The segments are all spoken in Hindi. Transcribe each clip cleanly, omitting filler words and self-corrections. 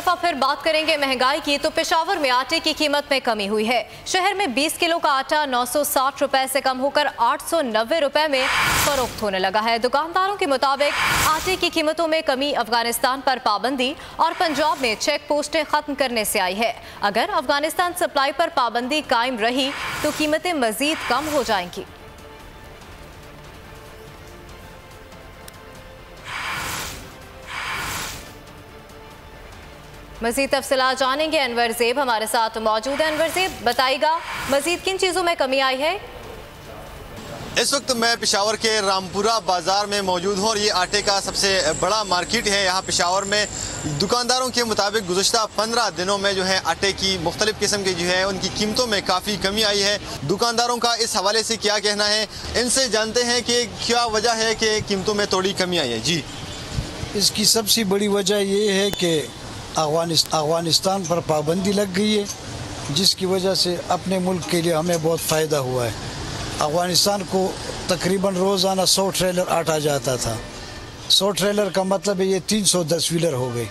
दफा फिर बात करेंगे महंगाई की, तो पेशावर में आटे की कीमत में कमी हुई है। शहर में 20 किलो का आटा 960 रुपए से कम होकर 890 रुपए में फरोख्त होने लगा है। दुकानदारों के मुताबिक आटे की कीमतों में कमी अफगानिस्तान पर पाबंदी और पंजाब में चेक पोस्टें खत्म करने से आई है। अगर अफगानिस्तान सप्लाई पर पाबंदी कायम रही तो कीमतें मजीद कम हो जाएंगी। मजीद तफसीलात जानेंगे। अनवर ज़ेब हमारे साथ मौजूद है। अनवर ज़ेब, बताइएगा मजीद किन चीज़ों में कमी आई है? इस वक्त मैं पेशावर के रामपुरा बाजार में मौजूद हूँ और ये आटे का सबसे बड़ा मार्केट है। यहाँ पेशावर में दुकानदारों के मुताबिक गुज़श्ता 15 दिनों में जो है आटे की मुख्तलिफ किस्म के जो है उनकी कीमतों में काफ़ी कमी आई है। दुकानदारों का इस हवाले से क्या कहना है, इनसे जानते हैं कि क्या वजह है कि कीमतों में थोड़ी कमी आई है। जी, इसकी सबसे बड़ी वजह ये है कि अफगानिस्तान पर पाबंदी लग गई है, जिसकी वजह से अपने मुल्क के लिए हमें बहुत फ़ायदा हुआ है। अफगानिस्तान को तकरीबन रोज़ाना 100 ट्रेलर आटा जाता था। 100 ट्रेलर का मतलब है ये 310 व्हीलर हो गए,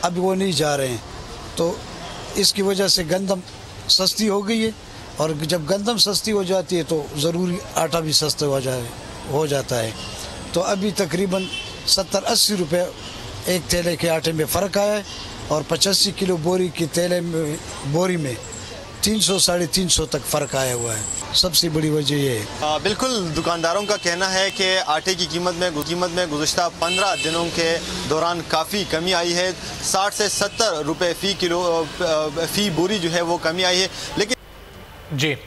अब वो नहीं जा रहे हैं। तो इसकी वजह से गंदम सस्ती हो गई है, और जब गंदम सस्ती हो जाती है तो ज़रूरी आटा भी सस्ता हो जाता है। तो अभी तकरीबन 70-80 रुपये एक थैले के आटे में फ़र्क आया है, और 85 किलो बोरी की बोरी में 300-350 तक फ़र्क आया हुआ है। सबसे बड़ी वजह ये है। बिल्कुल, दुकानदारों का कहना है कि आटे की कीमत में गुज़श्ता 15 दिनों के दौरान काफ़ी कमी आई है। 60 से 70 रुपये फ़ी बोरी जो है वो कमी आई है। लेकिन जी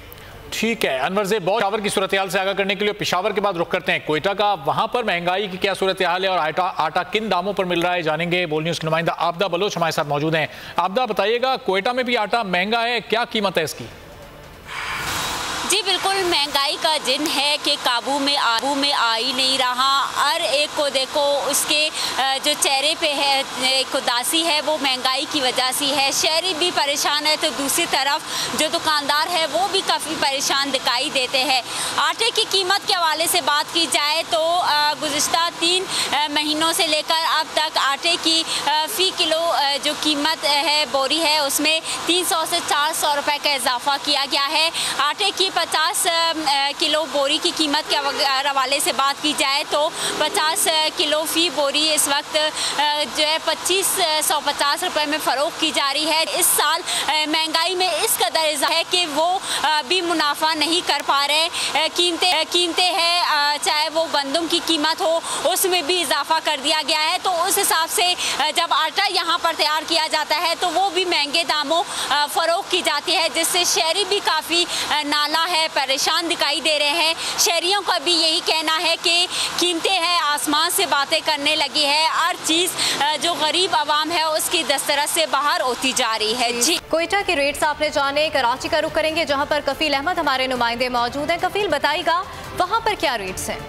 ठीक है अनवर ज़ेब, बहुत पेशावर की सूरत हाल से आगाह करने के लिए पेशावर के बाद रुख करते हैं कोयटा का। वहां पर महंगाई की क्या सूरत हाल है और आटा किन दामों पर मिल रहा है, जानेंगे। बोल न्यूज़ के नुमाइंदा आपदा बलोच हमारे साथ मौजूद हैं। आपदा, बताइएगा कोयटा में भी आटा महंगा है, क्या कीमत है इसकी? जी बिल्कुल, महंगाई का जिन है कि काबू में आ ही नहीं रहा। हर एक को देखो उसके जो चेहरे पे है एक उदासी है, वो महंगाई की वजह से है। शहरी भी परेशान है तो दूसरी तरफ जो दुकानदार है वो भी काफ़ी परेशान दिखाई देते हैं। आटे की कीमत के हवाले से बात की जाए तो गुज़श्ता 3 महीनों से लेकर अब तक आटे की फ़ी किलो जो कीमत है बोरी है उसमें 300 से 400 रुपये का इजाफा किया गया है। आटे की 50 किलो बोरी की कीमत के हवाले से बात की जाए तो 50 किलो फ़ी बोरी इस वक्त जो है 2550 रुपये में फ़रोख्त की जा रही है। इस साल महंगाई में इस कदर इज़ाफ़ा है कि वो भी मुनाफा नहीं कर पा रहे। कीमतें हैं, चाहे वो गंदम की कीमत हो उसमें भी इजाफा कर दिया गया है। तो उस हिसाब से जब आटा यहाँ पर तैयार किया जाता है तो वो भी महंगे दामों फ़रोख्त की जाती है, जिससे शहरी भी काफ़ी नाला है, परेशान दिखाई दे रहे हैं। शहरियों का भी यही कहना है कि कीमतें हैं आसमान से बातें करने लगी है। हर चीज़ जो गरीब आवाम है उसकी दस्तरस से बाहर होती जा रही है। जी, कोयटा के रेट्स आपने जाने। कराची का रुख करेंगे जहां पर कफील अहमद हमारे नुमाइंदे मौजूद हैं। कफील, बताइएगा वहां पर क्या रेट्स हैं?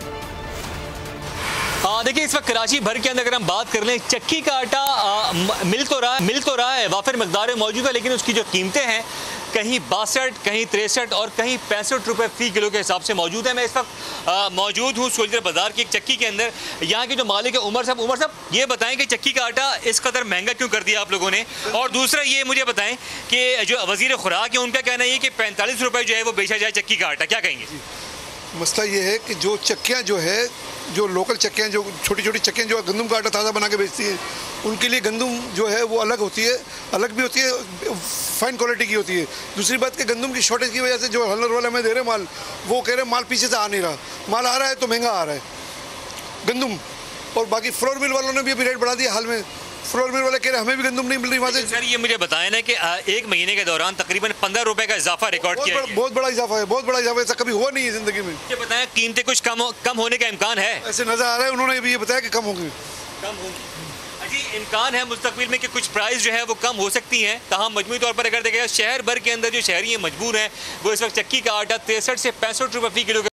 देखिए, इस वक्त कराची भर के अंदर अगर हम बात कर लें, चक्की का आटा मिल तो रहा है, वाफिर मकदार में मौजूद है, लेकिन उसकी जो कीमतें हैं कहीं 62, कहीं 63 और कहीं 65 रुपये फ़ी किलो के हिसाब से मौजूद है। मैं इस वक्त मौजूद हूँ सोल्जर बाजार की एक चक्की के अंदर। यहाँ के जो मालिक है उमर साहब, ये बताएं कि चक्की का आटा इस कदर महंगा क्यों कर दिया आप लोगों ने? और दूसरा ये मुझे बताएं कि जो वज़ीर खुराक है उनका कहना है कि 45 रुपये जो है वो बेचा जाए चक्की का आटा, क्या कहेंगे? मसला ये है कि जो चक्कियाँ जो है, जो लोकल चक्कियाँ, जो छोटी छोटी चक्कियाँ जो गंदम का आटा ताज़ा बना के बेचती हैं, उनके लिए गंदम जो है वो अलग भी होती है, फाइन क्वालिटी की होती है। दूसरी बात कि गंदम की शॉर्टेज की वजह से जो हलर वाले हमें दे रहे माल, वो कह रहे माल पीछे से आ नहीं रहा, माल आ रहा है तो महंगा आ रहा है गंदम। और बाकी फ्लोर मिल वालों ने भी अभी रेट बढ़ा दिया हाल में। फ्लोर मिल वाले कह रहे हमें भी गंदम नहीं मिल रही वहाँ से। सर, ये मुझे बताया ना कि 1 महीने के दौरान तकरीबन 15 रुपये का इजाफा रिकॉर्ड किया है। बहुत बड़ा इजाफा है, ऐसा कभी हुआ नहीं है जिंदगी में। ये बताया कीमतें कुछ कम होने का इम्कान है? ऐसे नजर आ रहा है, उन्होंने भी ये बताया कि कम होंगी। जी, इम्कान है मुस्तकबिल में कि कुछ प्राइस जो है वो कम हो सकती हैं। तमाम मजमूई तौर पर अगर देखा जाए शहर भर के अंदर जो शहरी मजबूर हैं वो इस वक्त चक्की का आटा 63 से 65 रुपये फ़ी किलो